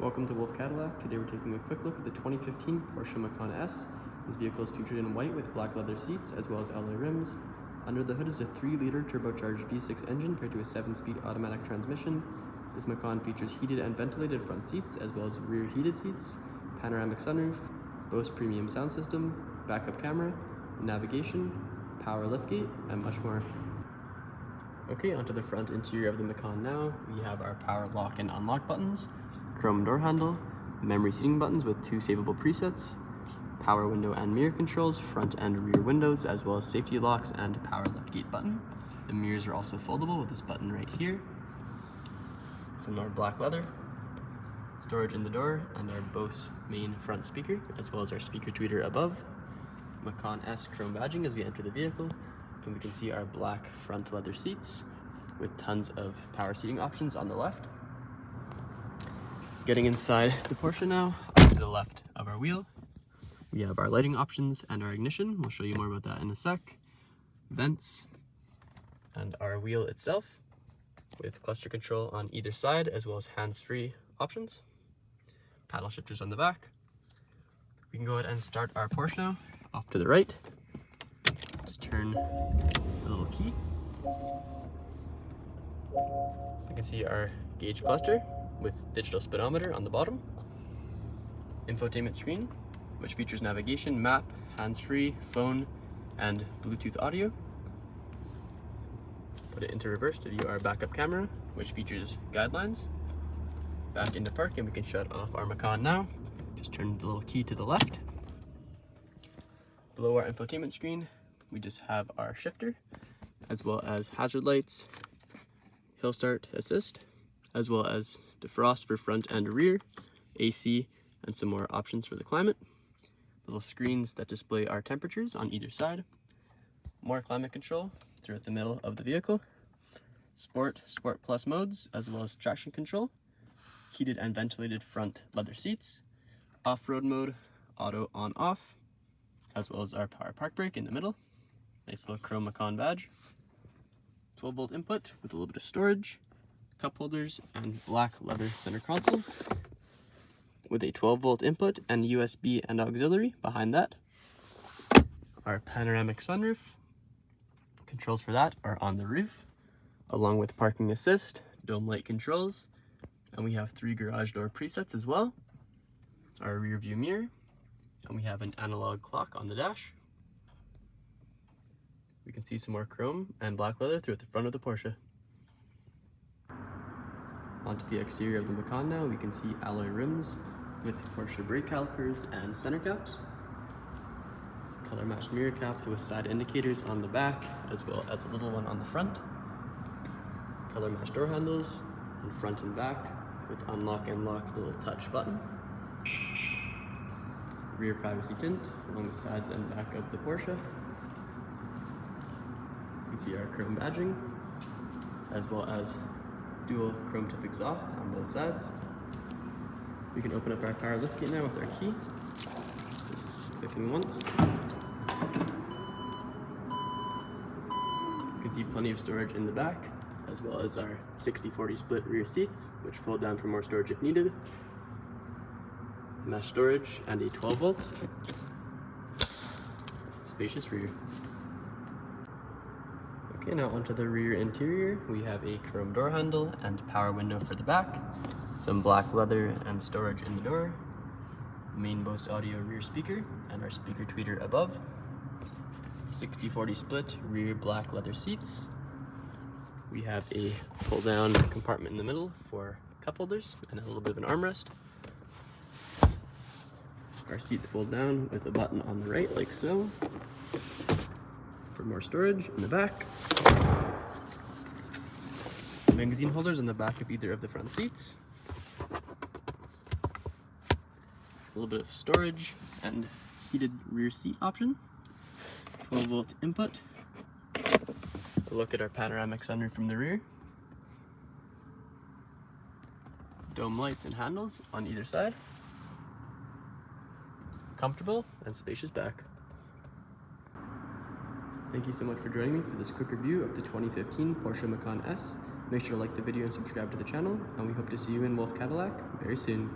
Welcome to Wolfe Cadillac. Today we're taking a quick look at the 2015 Porsche Macan S. This vehicle is featured in white with black leather seats as well as alloy rims. Under the hood is a 3-liter turbocharged V6 engine paired to a 7-speed automatic transmission. This Macan features heated and ventilated front seats as well as rear heated seats, panoramic sunroof, Bose premium sound system, backup camera, navigation, power liftgate, and much more. Okay, onto the front interior of the Macan now. We have our power lock and unlock buttons, chrome door handle, memory seating buttons with 2 savable presets, power window and mirror controls, front and rear windows, as well as safety locks and power liftgate button. The mirrors are also foldable with this button right here. Some more black leather, storage in the door, and our Bose main front speaker, as well as our speaker tweeter above. Macan S chrome badging as we enter the vehicle, and we can see our black front leather seats with tons of power seating options on the left. Getting inside the Porsche now, off to the left of our wheel, we have our lighting options and our ignition. We'll show you more about that in a sec. Vents, and our wheel itself with cluster control on either side, as well as hands-free options. Paddle shifters on the back. We can go ahead and start our Porsche now. Off to the right, just turn the little key. You can see our gauge cluster with digital speedometer on the bottom. Infotainment screen, which features navigation, map, hands-free, phone, and Bluetooth audio. Put it into reverse to view our backup camera, which features guidelines. Back into park, and we can shut off our Macan now. Just turn the little key to the left. Below our infotainment screen, we just have our shifter, as well as hazard lights, hill start assist, as well as defrost for front and rear, AC, and some more options for the climate. Little screens that display our temperatures on either side. More climate control throughout the middle of the vehicle. Sport, Sport Plus modes, as well as traction control. Heated and ventilated front leather seats. Off-road mode, auto on-off, as well as our power park brake in the middle. Nice little chrome Macan badge. 12-volt input with a little bit of storage, cup holders, and black leather center console with a 12-volt input and USB and auxiliary behind that. Our panoramic sunroof. Controls for that are on the roof, along with parking assist, dome light controls, and we have 3 garage door presets as well. Our rear view mirror, and we have an analog clock on the dash. We can see some more chrome and black leather throughout the front of the Porsche. Onto the exterior of the Macan now, we can see alloy rims with Porsche brake calipers and center caps. Color matched mirror caps with side indicators on the back, as well as a little one on the front. Color matched door handles in front and back with unlock and lock little touch button. Rear privacy tint along the sides and back of the Porsche. You can see our chrome badging, as well as dual chrome tip exhaust on both sides. We can open up our power liftgate now with our key. Just clicking once. You can see plenty of storage in the back, as well as our 60/40 split rear seats, which fold down for more storage if needed. Mesh storage and a 12-volt. Spacious rear. Okay, now onto the rear interior. We have a chrome door handle and power window for the back. Some black leather and storage in the door. Main Bose audio rear speaker and our speaker tweeter above. 60/40 split rear black leather seats. We have a pull down compartment in the middle for cup holders and a little bit of an armrest. Our seats fold down with a button on the right like so for more storage in the back. Magazine holders on the back of either of the front seats. A little bit of storage and heated rear seat option. 12-volt input. A look at our panoramic sunroof from the rear. Dome lights and handles on either side. Comfortable and spacious back. Thank you so much for joining me for this quick review of the 2015 Porsche Macan S. Make sure to like the video and subscribe to the channel, and we hope to see you in Wolfe Cadillac very soon.